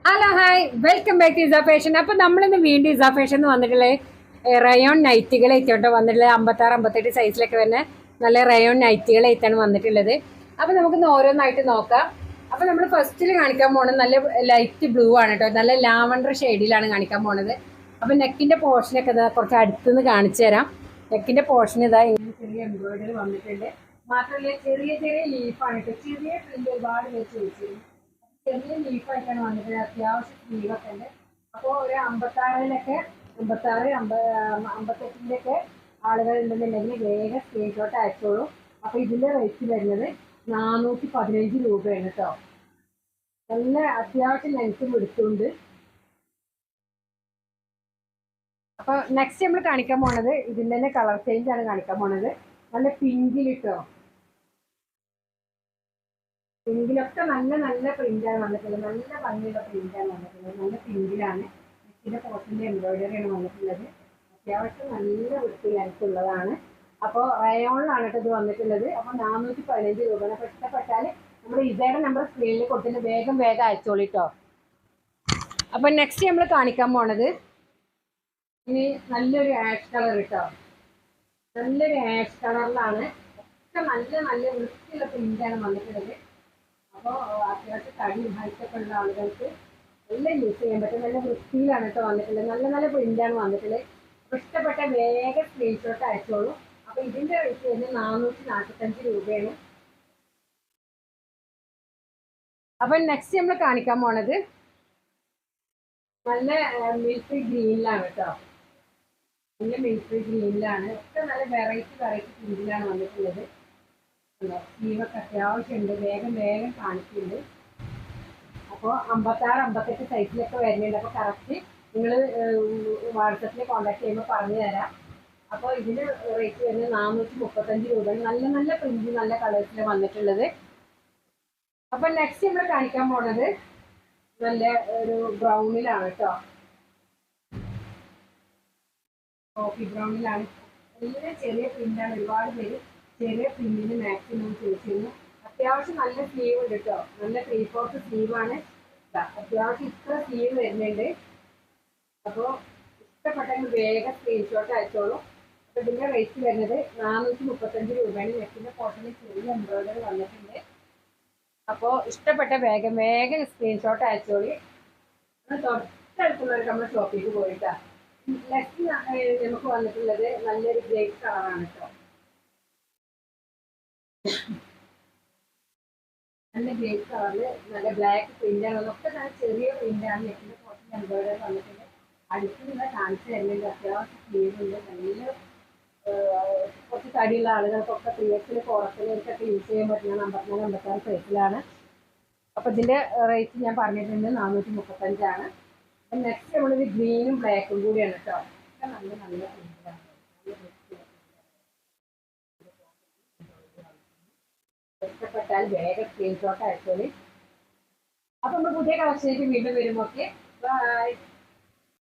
Hello hi welcome back to ഇസാ fashion. അപ്പോൾ നമ്മളിന്ന് വീണ്ടും ഇസാ ഫാഷൻ വന്നിട്ടുള്ളത് റയോൺ നൈറ്റികൾ ഏറ്റോട്ടോ വന്നിട്ടുള്ളത് 56-58 സൈസിലൊക്കെ വരുന്ന നല്ല റയോൺ നൈറ്റികൾ ഏറ്റാണ് വന്നിട്ടുള്ളത്. അപ്പോൾ നമുക്കിന്ന് ഓരോന്നായിട്ട് നോക്കാം. അപ്പോൾ നമ്മൾ ഫസ്റ്റിൽ കാണിക്കാൻ പോകുന്നത് നല്ല ലൈറ്റ് ബ്ലൂ ആണ് കേട്ടോ, നല്ല ലാവണ്ടർ ഷെയ്ഡിലാണ് കാണിക്കാൻ പോകുന്നത്. അപ്പോൾ നെക്കിൻ്റെ പോർഷനൊക്കെ ഇതാ കുറച്ച് അടുത്തുനിന്ന് കാണിച്ചു തരാം. നെക്കിൻ്റെ പോർഷൻ ഇതാ ഇങ്ങനെ ചെറിയ എംബ്രോയിഡറി വന്നിട്ടുണ്ട്. മാത്രമല്ല ചെറിയ ചെറിയ ലീഫാണ് കേട്ടോ, ചെറിയ പ്രിന്റ് ഒരുപാട് വെച്ച് വെച്ചിരുന്നു. ചെറിയ ലീഫായിട്ടാണ് വന്നിട്ട് അത്യാവശ്യം സ്ലീവൊക്കെ ഉണ്ട്. അപ്പോൾ ഒരു 56-56, 58-ഒക്കെ ആളുകൾ ഉണ്ടെന്നുണ്ടെങ്കിൽ വേഗം സ്ക്രീൻഷോട്ട് അയച്ചോളൂ. അപ്പോൾ ഇതിൻ്റെ റേറ്റ് വരുന്നത് 415 രൂപയാണ് കേട്ടോ. നല്ല അത്യാവശ്യം ലെങ്ത്തും എടുത്തുകൊണ്ട്. അപ്പോൾ നെക്സ്റ്റ് നമ്മൾ കാണിക്കാൻ പോണത് ഇതിൻ്റെ തന്നെ കളർ ചേഞ്ച് ആണ് കാണിക്കാൻ പോണത്. നല്ല പിങ്കിലിട്ടോ, പിങ്കിലൊക്കെ നല്ല നല്ല പ്രിന്റാണ് വന്നിട്ടുള്ളത്. നല്ല ഭംഗിയുള്ള പ്രിന്റാണ് വന്നിട്ടുള്ളത്. നല്ല പിങ്കിലാണ്. നെക്കിന്റെ പോർഷന്റെ എംബ്രോയിഡറിയാണ് വന്നിട്ടുള്ളത്. അത്യാവശ്യം നല്ല വൃത്തി ലെങ്ത്തുള്ളതാണ്. അപ്പോൾ റയോണിലാണ് കേട്ടോ ഇത് വന്നിട്ടുള്ളത്. അപ്പോൾ 415 രൂപ. അപ്പോൾ ഇഷ്ടപ്പെട്ടാൽ നമ്മൾ ഇതേടെ നമ്പർ സ്ക്രീനിൽ കൊടുത്തിട്ട് വേഗം വേഗം അയച്ചോളിട്ടോ. അപ്പോൾ നെക്സ്റ്റ് നമ്മൾ കാണിക്കാൻ പോണത് ഇനി നല്ലൊരു ആഷ് കളർ കേട്ടോ. നല്ലൊരു ആഷ് കളറിലാണ്. ഒക്കെ നല്ല നല്ല വൃത്തിയുള്ള പ്രിന്റാണ് വന്നിട്ടുള്ളത്. അപ്പോൾ അത്യാവശ്യം തടിയും ഹൈറ്റൊക്കെ ഉള്ള ആളുകൾക്ക് എല്ലാം യൂസ് ചെയ്യാൻ പറ്റും. നല്ല വൃത്തിയിലാണ് കേട്ടോ വന്നിട്ടുള്ളത്. നല്ല നല്ല പ്രിന്റാണ് വന്നിട്ടുള്ളത്. അപ്പോൾ ഇഷ്ടപ്പെട്ട വേഗം സ്ക്രീൻഷോട്ട് അയച്ചോളൂ. അപ്പോൾ ഇതിൻ്റെ റേറ്റ് വരുന്നത് 445 രൂപയാണ്. അപ്പം നെക്സ്റ്റ് നമ്മൾ കാണിക്കാൻ പോണത് നല്ല മിൽട്രി ഗ്രീനിലാണ് കേട്ടോ. നല്ല മിൽട്രി ഗ്രീനിലാണ്. ഒക്കെ നല്ല വെറൈറ്റി പ്രിന്റിലാണ് വന്നിട്ടുള്ളത്. സ്ലീവൊക്കെ അത്യാവശ്യം ഉണ്ട്. വേഗം വേഗം കാണിക്കുന്നുണ്ട്. അപ്പോൾ 56-58 സൈസിലൊക്കെ വരുന്നുണ്ട്. അപ്പോൾ കറക്റ്റ് നിങ്ങൾ വാട്സപ്പിൽ കോൺടാക്ട് ചെയ്യുമ്പോൾ പറഞ്ഞു തരാം. അപ്പോൾ ഇതിന് റേറ്റ് വരുന്നത് 435 രൂപയാണ്. നല്ല നല്ല പ്രിന്റ് നല്ല കളേഴ്സിൽ വന്നിട്ടുള്ളത്. അപ്പം നെക്സ്റ്റ് നമ്മൾ കാണിക്കാൻ പോണത് നല്ല ഒരു ബ്രൗണിലാണ് കേട്ടോ. കോഫി ബ്രൗണിലാണ്. എല്ലാം ചെറിയ പ്രിന്റാണ്. ഒരുപാട് പേര് ചെറിയ പ്രിന്റിന് മാക്സിമം ചോദിച്ചിരുന്നു. അത്യാവശ്യം നല്ല സ്ലീവ് ഉണ്ട് കേട്ടോ. നല്ല 3/4 സ്ലീവാണ്. അത്യാവശ്യം ഇത്ര സ്ലീവ് വരുന്നുണ്ട്. അപ്പോൾ ഇഷ്ടപ്പെട്ടെങ്കിൽ വേഗം സ്ക്രീൻഷോട്ട് അയച്ചോളൂ. അപ്പോൾ ഇതിൻ്റെ റേറ്റ് വരുന്നത് 435 രൂപയാണ്. നെക്കിൻ്റെ പോർഷനിൽ ചെറിയ എംബ്രോയിഡറി വന്നിട്ടുണ്ട്. അപ്പോൾ ഇഷ്ടപ്പെട്ട വേഗം വേഗം സ്ക്രീൻഷോട്ട് അയച്ചോളി. തൊട്ടടുത്തുള്ളവർക്ക് നമ്മൾ ഷോപ്പിലേക്ക് പോയിട്ടാണ്. നെക്സ്റ്റ് നമുക്ക് വന്നിട്ടുള്ളത് നല്ലൊരു ഗ്രേപ്പ് കളറാണ് കേട്ടോ. നല്ല ഗ്രേപ്പ് കളറിൽ നല്ല ബ്ലാക്ക് പ്രിന്റാണ്. ഒക്കെ നല്ല ചെറിയ പ്രിന്റാണ്. നെക്കിൻ്റെ പോർഷൻ എംബ്രോയിഡറി വന്നിട്ടുണ്ട്. അടുത്ത് നിങ്ങൾ കാണിച്ചു തരുന്നുണ്ട്. അത്യാവശ്യം സ്ലീവുണ്ട്. നല്ല കുറച്ച് തടിയുള്ള ആളുകൾക്കൊക്കെ 3X 4Xൊക്കെ യൂസ് ചെയ്യാൻ പറ്റുന്ന 54-56 സൈസിലാണ്. അപ്പോൾ ഇതിൻ്റെ റേറ്റ് ഞാൻ പറഞ്ഞിട്ടുണ്ട് 435 നെക്സ്റ്റ് നമ്മളിത് ഗ്രീനും ബ്ലാക്കും കൂടിയാണ് കേട്ടോ. ഒക്കെ നല്ല നല്ല പ്രിന്റാണ്. ഇഷ്ടപ്പെട്ടാൽ വേഗം സ്ക്രീൻഷോട്ട് അയച്ചോളി. അപ്പോൾ നമ്മൾ പുതിയ കളക്ഷനിലേക്ക് വീണ്ടും വരുമ്പോൾ ഓക്കെ ബൈ.